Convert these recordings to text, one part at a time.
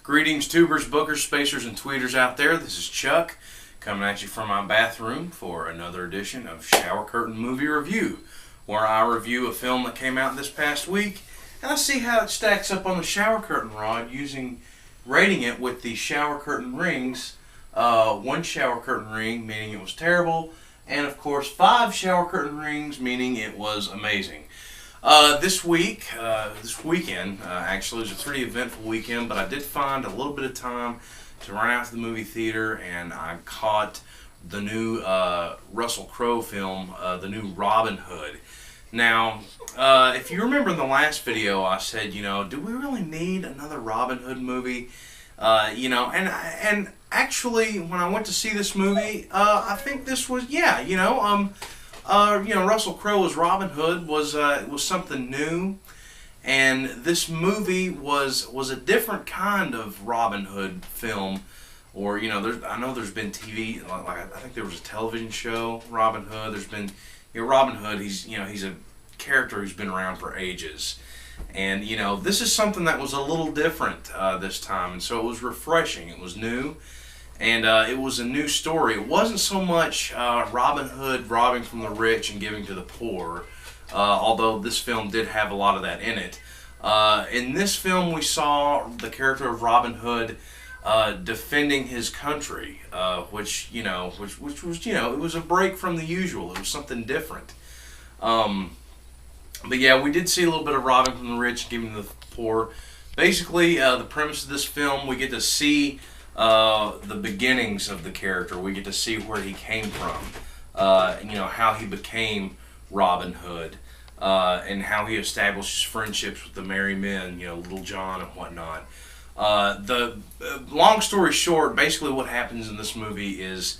Greetings, tubers, bookers, spacers, and tweeters out there. This is Chuck coming at you from my bathroom for another edition of Shower Curtain Movie Review, where I review a film that came out this past week and I see how it stacks up on the shower curtain rod rating it with the shower curtain rings. One shower curtain ring meaning it was terrible, and of course 5 shower curtain rings meaning it was amazing. This weekend, actually, was a pretty eventful weekend, but I did find a little bit of time to run out to the movie theater, and I caught the new Russell Crowe film, the new Robin Hood. Now, if you remember in the last video, I said, do we really need another Robin Hood movie? And actually, when I went to see this movie, I think this was, Russell Crowe as Robin Hood was something new, and this movie was a different kind of Robin Hood film. Or I know there's been TV, like I think there was a television show Robin Hood. There's been Robin Hood. He's a character who's been around for ages, and this is something that was a little different this time, and so it was refreshing. It was new. And it was a new story. It wasn't so much Robin Hood robbing from the rich and giving to the poor, although this film did have a lot of that in it. In this film, we saw the character of Robin Hood defending his country, which was it was a break from the usual. It was something different. But yeah, we did see a little bit of robbing from the rich and giving to the poor. Basically, the premise of this film, we get to see the beginnings of the character. We get to see where he came from, how he became Robin Hood, and how he establishes friendships with the merry men, Little John and whatnot. The long story short, basically what happens in this movie is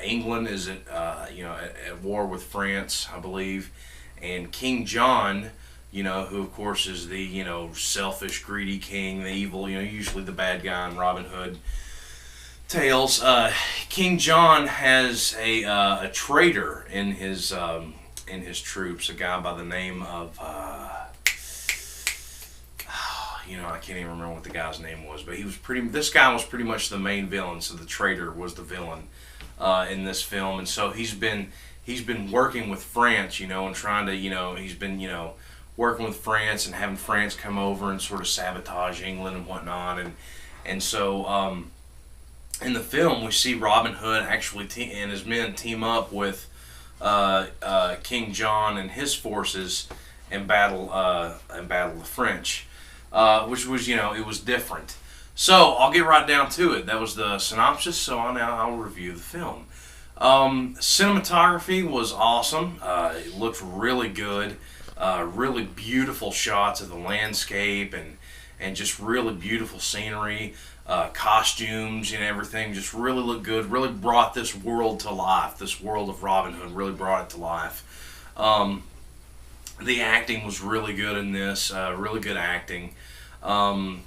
England is at war with France, I believe, and King John, who of course is the, selfish, greedy king, the evil, usually the bad guy in Robin Hood tales. King John has a traitor in his troops, a guy by the name of, I can't even remember what the guy's name was, but this guy was pretty much the main villain, so the traitor was the villain in this film, and so he's been working with France, and trying to, he's been, working with France and having France come over and sort of sabotage England and whatnot, and so in the film we see Robin Hood actually and his men team up with King John and his forces and battle the French, which was it was different. So I'll get right down to it. That was the synopsis. So I'll review the film. Cinematography was awesome. It looked really good. Really beautiful shots of the landscape and just really beautiful scenery, costumes and everything just really looked good. Really brought this world to life. This world of Robin Hood really brought it to life. The acting was really good in this. Really good acting. Now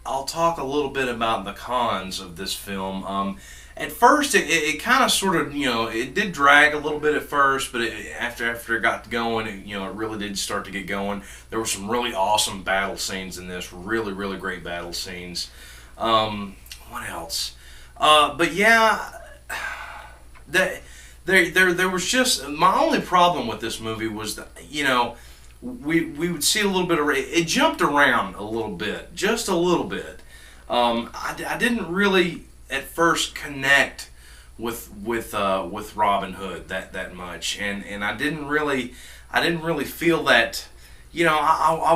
I'll talk a little bit about the cons of this film. At first, it kind of sort of, it did drag a little bit at first, but after it got going, it really did start to get going. There were some really awesome battle scenes in this, really, really great battle scenes. What else? But yeah, there was just, my only problem with this movie was that, we would see a little bit of, it jumped around a little bit, just a little bit. I didn't really at first connect with Robin Hood that much, and I didn't really feel that, I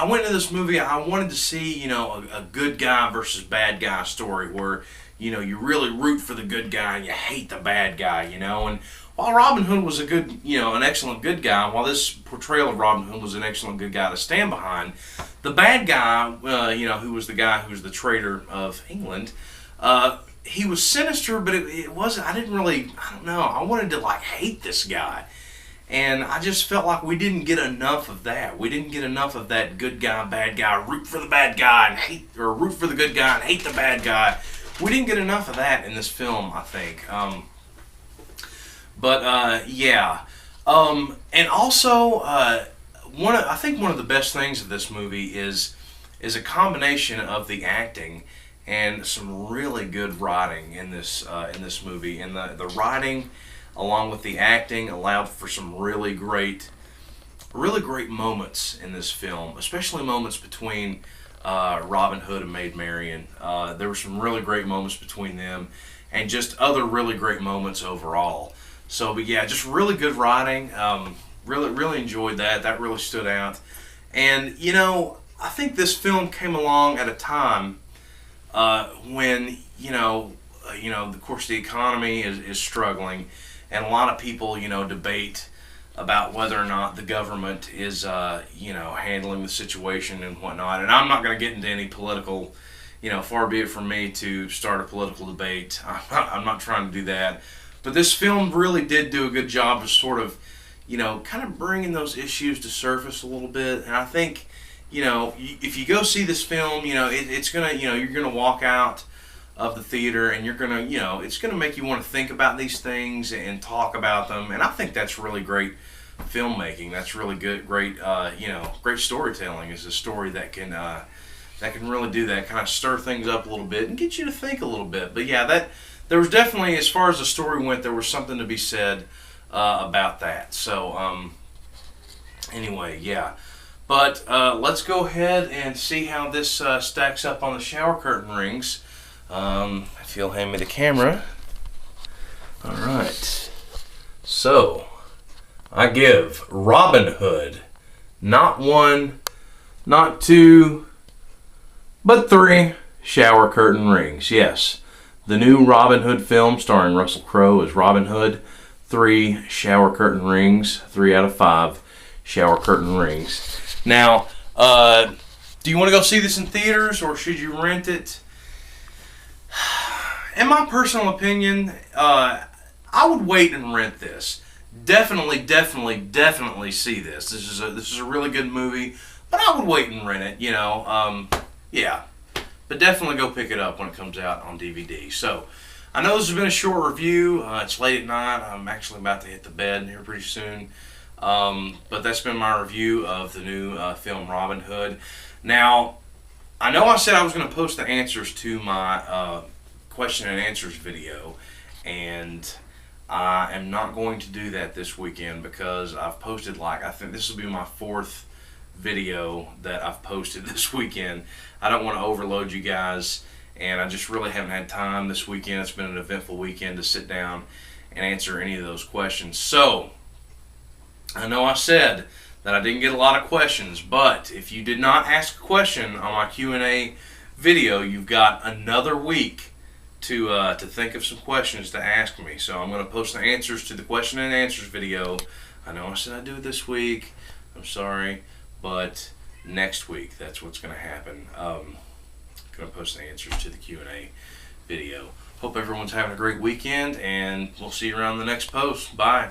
went into this movie, I wanted to see, a good guy versus bad guy story where, you really root for the good guy and you hate the bad guy, and while Robin Hood was a good, an excellent good guy, while this portrayal of Robin Hood was an excellent good guy to stand behind, the bad guy, who was the guy who was the traitor of England, he was sinister, but it wasn't, I don't know, I wanted to hate this guy. And I just felt like we didn't get enough of that. We didn't get enough of that good guy, bad guy, root for the bad guy and hate, or root for the good guy and hate the bad guy. We didn't get enough of that in this film, I think. Yeah. And also, I think one of the best things of this movie is a combination of the acting and some really good writing in this movie. And the writing, along with the acting, allowed for some really great moments in this film, especially moments between Robin Hood and Maid Marian. There were some really great moments between them, and just other really great moments overall. So, but yeah, just really good writing. Really enjoyed that. That really stood out. And I think this film came along at a time when of course, the economy is struggling, and a lot of people debate about whether or not the government is handling the situation and whatnot. And I'm not going to get into any political, far be it from me to start a political debate. I'm not trying to do that. But this film really did do a good job of sort of, kind of bringing those issues to surface a little bit. And I think, if you go see this film, it's gonna, you're gonna walk out of the theater and you're gonna, it's gonna make you want to think about these things and talk about them. And I think that's really great filmmaking. That's really great, great storytelling. Is a story that can really do that, kind of stir things up a little bit and get you to think a little bit. But yeah, there was definitely, as far as the story went, there was something to be said about that. So anyway, yeah. But let's go ahead and see how this stacks up on the shower curtain rings. If you'll hand me the camera. All right. So I give Robin Hood not 1, not 2, but 3 shower curtain rings. Yes, the new Robin Hood film starring Russell Crowe as Robin Hood. 3 shower curtain rings. 3 out of 5 shower curtain rings. Now, do you want to go see this in theaters, or should you rent it? In my personal opinion, I would wait and rent this. Definitely see this. This is a really good movie, but I would wait and rent it. Yeah, but definitely go pick it up when it comes out on DVD. So, I know this has been a short review. It's late at night. I'm actually about to hit the bed here pretty soon. But that's been my review of the new film Robin Hood. Now, I know I said I was going to post the answers to my question and answers video, and I am not going to do that this weekend because I've posted, I think this will be my 4th video that I've posted this weekend. I don't want to overload you guys, and I just really haven't had time this weekend. It's been an eventful weekend to sit down and answer any of those questions. So, I know I said that I didn't get a lot of questions, but if you did not ask a question on my Q&A video, you've got another week to think of some questions to ask me. So I'm going to post the answers to the question and answers video. I know I said I'd do it this week. I'm sorry, but next week that's what's going to happen. I'm going to post the answers to the Q&A video. Hope everyone's having a great weekend, and we'll see you around the next post. Bye.